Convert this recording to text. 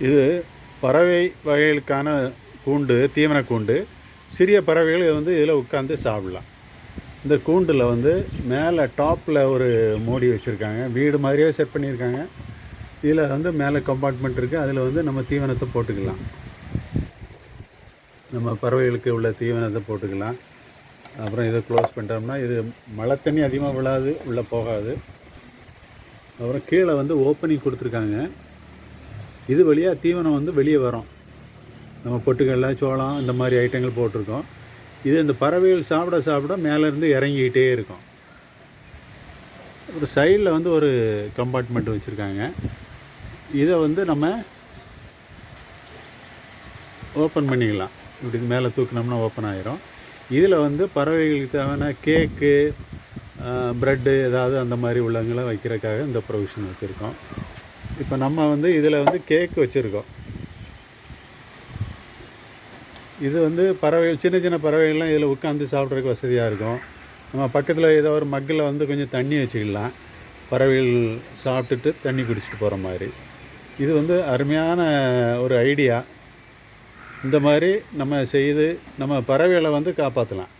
இது பறவை வகைகளுக்கான கூண்டு, தீவன கூண்டு. சிறிய பறவைகள் வந்து இதில் உட்காந்து சாப்பிடலாம். இந்த கூண்டில் வந்து மேலே டாப்பில் ஒரு மூடி வச்சுருக்காங்க. வீடு மாதிரியே செட் பண்ணியிருக்காங்க. இதில் வந்து மேலே கம்பார்ட்மெண்ட் இருக்குது. அதில் வந்து நம்ம தீவனத்தை போட்டுக்கலாம். நம்ம பறவைகளுக்கு உள்ள தீவனத்தை போட்டுக்கலாம். அப்புறம் இதை க்ளோஸ் பண்ணிட்டோம்னா இது மழை தண்ணி அதிகமாக விழாது, உள்ளே போகாது. அப்புறம் கீழே வந்து ஓப்பனிங் கொடுத்துருக்காங்க. இது வழியாக தீவனம் வந்து வெளியே வரும். நம்ம பொட்டுக்கடலை, சோளம் இந்த மாதிரி ஐட்டங்கள் போட்டிருக்கோம். இது இந்த பறவைகள் சாப்பிட சாப்பிட மேலேருந்து இறங்கிக்கிட்டே இருக்கும். ஒரு சைடில் வந்து ஒரு கம்பார்ட்மெண்ட் வச்சுருக்காங்க. இதை வந்து நம்ம ஓப்பன் பண்ணிக்கலாம். இப்படி மேலே தூக்கினோம்னா ஓப்பன் ஆகிரும். இதில் வந்து பறவைகளுக்கு தேவையான கேக்கு, ப்ரெட்டு ஏதாவது அந்த மாதிரி உள்ளவங்களை வைக்கிறதுக்காக இந்த ப்ரொவிஷன் வச்சுருக்கோம். இப்போ நம்ம வந்து இதில் வந்து கேக் வச்சுருக்கோம். இது வந்து பறவைகள், சின்ன சின்ன பறவைகள்லாம் இதில் உட்காந்து சாப்பிட்றதுக்கு வசதியாக இருக்கும். நம்ம பக்கத்தில் ஏதோ ஒரு மக்கில் வந்து கொஞ்சம் தண்ணி வச்சுக்கலாம். பறவைகள் சாப்பிட்டுட்டு தண்ணி குடிச்சிட்டு போகிற மாதிரி. இது வந்து அருமையான ஒரு ஐடியா. இந்த மாதிரி நம்ம செய்து நம்ம பறவைகளை வந்து காப்பாற்றலாம்.